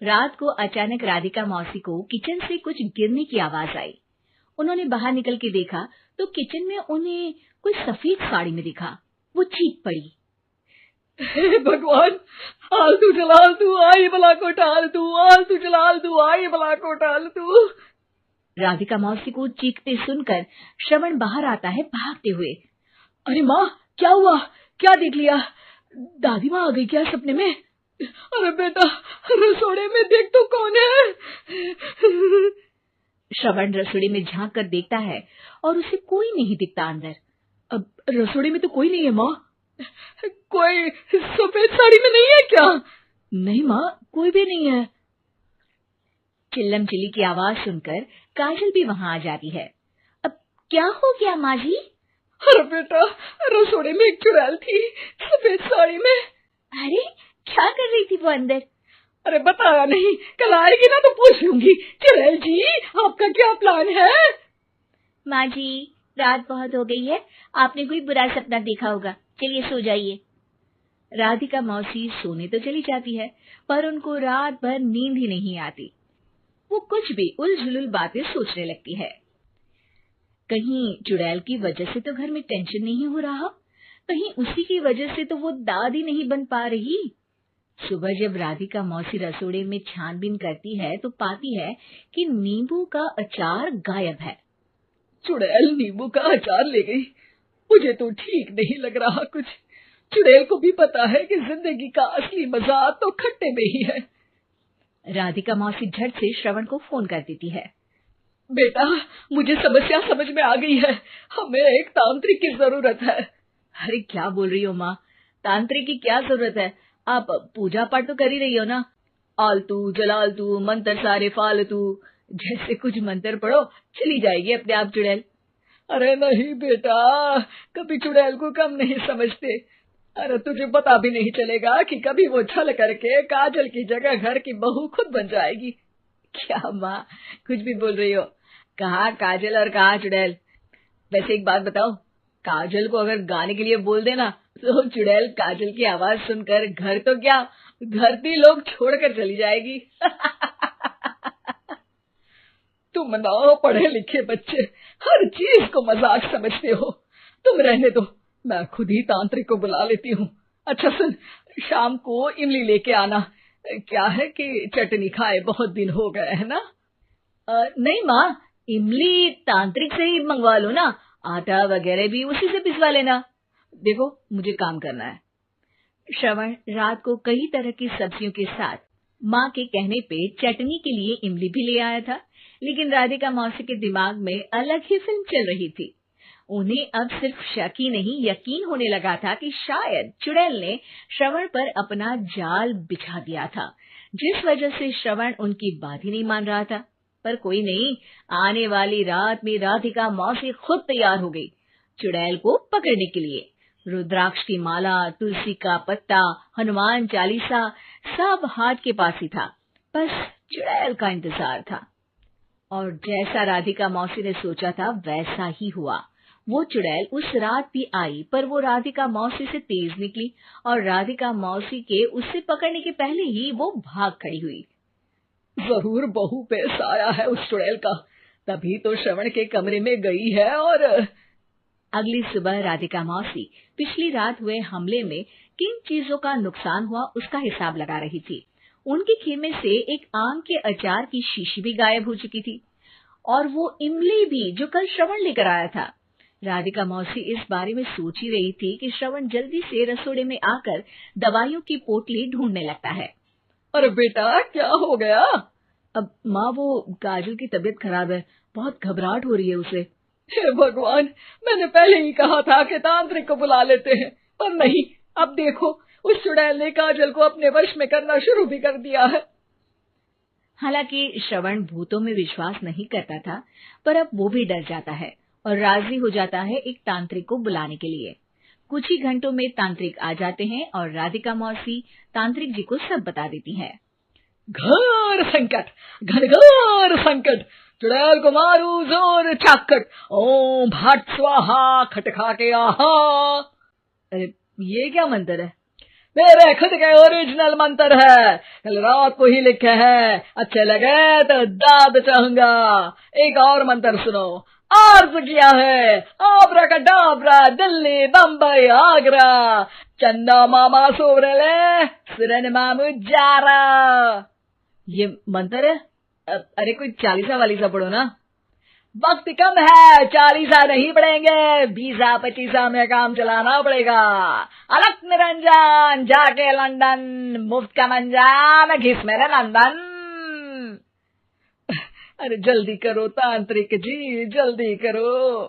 रात को अचानक राधिका मौसी को किचन से कुछ गिरने की आवाज आई। उन्होंने बाहर निकल के देखा तो किचन में उन्हें कोई सफेद साड़ी में दिखा। वो चीख पड़ी, हे भगवान, आलतू जलालतू आई बला को टालतू, आलतू जलालतू आई बला को टालतू। राधिका मौसी को चीखते सुनकर श्रवण बाहर आता है भागते हुए। अरे माँ, क्या हुआ? क्या देख लिया? दादी माँ आ गई क्या सपने में? अरे बेटा, रसोड़े में देख तो कौन है? श्रवण रसोड़ी में झांक कर देखता है और उसे कोई नहीं दिखता अंदर। अब रसोड़ी में तो कोई नहीं है माँ। कोई सफेद साड़ी में नहीं है क्या? नहीं माँ, कोई भी नहीं है। चिल्लम चिल्ली की आवाज सुनकर काजल भी वहां आ जाती है। अब क्या हो गया माँ जी? अरे बेटा, रसोड़े में एक चुड़ैल थी सफेद साड़ी में। अरे क्या कर रही थी वो अंदर? अरे बताया नहीं, कल आएगी ना तो पूछ लूंगी। चुड़ैल जी, आपका क्या प्लान है? माँ जी, रात बहुत हो गई है, आपने कोई बुरा सपना देखा होगा, चलिए सो जाइए। राधिका मौसी सोने तो चली जाती है पर उनको रात भर नींद ही नहीं आती। वो कुछ भी उलझुल बातें सोचने लगती है। कहीं चुड़ैल की वजह से तो घर में टेंशन नहीं हो रहा, कहीं उसी की वजह से तो वो दादी नहीं बन पा रही। सुबह जब राधिका मौसी रसोड़े में छानबीन करती है तो पाती है कि नींबू का अचार गायब है। चुड़ैल नींबू का अचार ले गई, मुझे तो ठीक नहीं लग रहा कुछ। चुड़ैल को भी पता है कि जिंदगी का असली मजा तो खट्टे में ही है। राधिका मौसी झट से श्रवण को फोन कर देती है। बेटा, मुझे समस्या समझ में आ गई है, हमें एक तांत्रिक की जरूरत है। अरे क्या बोल रही हो माँ, तांत्रिक की क्या जरूरत है? आप पूजा पाठ तो कर ही रही हो ना। आलतू जलालतू मंत्र सारे फालतू जैसे कुछ मंत्र पढ़ो, चली जाएगी अपने आप चुड़ैल। अरे नहीं बेटा, कभी चुड़ैल को कम नहीं समझते। अरे तुझे पता भी नहीं चलेगा कि कभी वो छल करके काजल की जगह घर की बहू खुद बन जाएगी। क्या माँ, कुछ भी बोल रही हो? कहाँ काजल और कहाँ चुड़ैल? वैसे एक बात बताओ, काजल को अगर गाने के लिए बोल देना तो चुड़ैल काजल की आवाज सुनकर घर तो क्या, धरती लोग छोड़कर चली जाएगी। तुम ना पढ़े लिखे बच्चे हर चीज को मजाक समझते हो। तुम रहने दो, मैं खुद ही तांत्रिक को बुला लेती हूँ। अच्छा सुन, शाम को इमली लेके आना। क्या है कि चटनी खाए बहुत दिन हो गए है ना। नहीं माँ, इमली तांत्रिक से ही मंगवा लो ना, आटा वगैरह भी उसी से पिसवा लेना। देखो मुझे काम करना है। श्रवण रात को कई तरह की सब्जियों के साथ माँ के कहने पे चटनी के लिए इमली भी ले आया था, लेकिन राधिका मौसी के दिमाग में अलग ही फिल्म चल रही थी। उन्हें अब सिर्फ शक ही नहीं यकीन होने लगा था कि शायद चुड़ैल ने श्रवण पर अपना जाल बिछा दिया था, जिस वजह से श्रवण उनकी बात ही नहीं मान रहा था। पर कोई नहीं, आने वाली रात में राधिका मौसी खुद तैयार हो गई चुड़ैल को पकड़ने के लिए। रुद्राक्ष की माला, तुलसी का पत्ता, हनुमान चालीसा सब हाथ के पास ही था, बस चुड़ैल का इंतजार था। और जैसा राधिका मौसी ने सोचा था वैसा ही हुआ। वो चुड़ैल उस रात भी आई, पर वो राधिका मौसी से तेज निकली और राधिका मौसी के उससे पकड़ने के पहले ही वो भाग खड़ी हुई। जरूर बहू पे साया है उस चुड़ैल का, तभी तो श्रवण के कमरे में गई है। और अगली सुबह राधिका मौसी पिछली रात हुए हमले में किन चीजों का नुकसान हुआ उसका हिसाब लगा रही थी। उनके खेमे से एक आम के अचार की शीशी भी गायब हो चुकी थी और वो इमली भी जो कल श्रवण लेकर आया था। राधिका मौसी इस बारे में सोच ही रही थी कि श्रवण जल्दी से रसोड़े में आकर दवाइयों की पोटली ढूंढने लगता है। अरे बेटा, क्या हो गया? अब माँ, वो काजल की तबीयत खराब है, बहुत घबराहट हो रही है उसे। हे भगवान, मैंने पहले ही कहा था कि तांत्रिक को बुला लेते हैं, पर नहीं। अब देखो, उस चुड़ैल ने काजल को अपने वश में करना शुरू भी कर दिया है। हालांकि श्रवण भूतों में विश्वास नहीं करता था, पर अब वो भी डर जाता है और राजी हो जाता है एक तांत्रिक को बुलाने के लिए। कुछ ही घंटों में तांत्रिक आ जाते हैं और राधिका मौसी तांत्रिक जी को सब बता देती है। घोर संकट, घनघोर संकट, चुड़ैल को मारू जोर चाकट, ओम भट स्वाहा खटखा के आहा। अरे ये क्या मंत्र है? मेरे खुद के ओरिजिनल मंत्र है, कल रात को ही लिखे हैं। अच्छे लगे तो दाद चाहूंगा। एक और मंत्र सुनो। अर्ज किया है आब्राकडाब्रा, दिल्ली बम्बई आगरा, चंदा मामा सोरले सुरन मामू जारा। ये मंत्र है? अरे कोई चालीसा वालीसा पढ़ो ना। वक्त कम है, 40 नहीं पड़ेंगे, 20-25 में काम चलाना पड़ेगा। अलग निरंजन जाके लंदन, मुफ्त का मंजान घिस मेरे नंदन। अरे जल्दी करो तांत्रिक जी, जल्दी करो।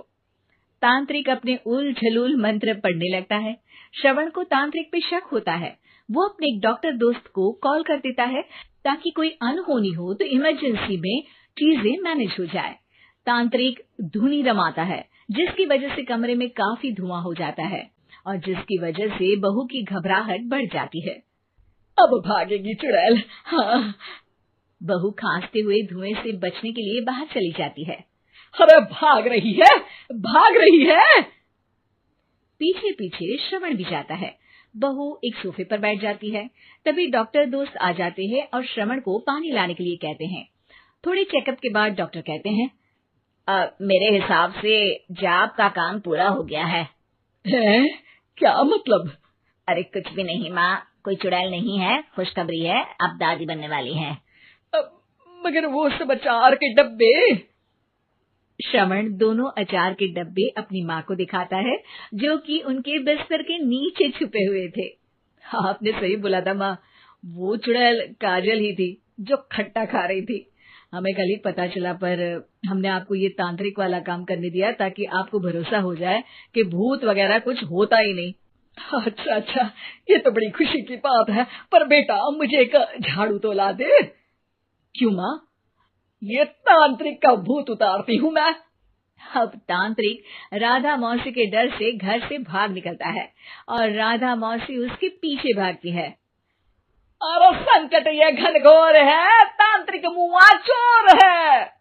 तांत्रिक अपने उल झलूल मंत्र पढ़ने लगता है। श्रवण को तांत्रिक पे शक होता है। वो अपने एक डॉक्टर दोस्त को कॉल कर देता है ताकि कोई अनहोनी हो तो इमरजेंसी में चीजें मैनेज हो जाए। तांत्रिक धुनी रमाता है, जिसकी वजह से कमरे में काफी धुआं हो जाता है और जिसकी वजह से बहू की घबराहट बढ़ जाती है। अब भागेगी चुड़ैल। हाँ। बहू खांसते हुए धुएं से बचने के लिए बाहर चली जाती है। अरे भाग रही है, भाग रही है। पीछे पीछे श्रवण भी जाता है। बहू एक सोफे पर बैठ जाती है। तभी डॉक्टर दोस्त आ जाते हैं और श्रवण को पानी लाने के लिए कहते हैं। थोड़े चेकअप के बाद डॉक्टर कहते हैं, मेरे हिसाब से जाप का काम पूरा हो गया है। क्या मतलब? अरे कुछ भी नहीं माँ, कोई चुड़ैल नहीं है, खुशखबरी है, अब दादी बनने वाली है। मगर वो सब अचार के डब्बे। श्रवण दोनों अचार के डब्बे अपनी माँ को दिखाता है, जो कि उनके बिस्तर के नीचे छुपे हुए थे। आपने सही बोला था माँ, वो चुड़ैल काजल ही थी जो खट्टा खा रही थी। हमें कल ही पता चला, पर हमने आपको ये तांत्रिक वाला काम करने दिया ताकि आपको भरोसा हो जाए कि भूत वगैरह कुछ होता ही नहीं। अच्छा अच्छा, ये तो बड़ी खुशी की बात है। पर बेटा मुझे एक झाड़ू तो ला दे। क्यों माँ? ये तांत्रिक का भूत उतारती हूँ मैं। अब तांत्रिक राधा मौसी के डर से घर से भाग निकलता है और राधा मौसी उसके पीछे भागती है। अरे संकट ये घनघोर है, तांत्रिक मुआ चोर है।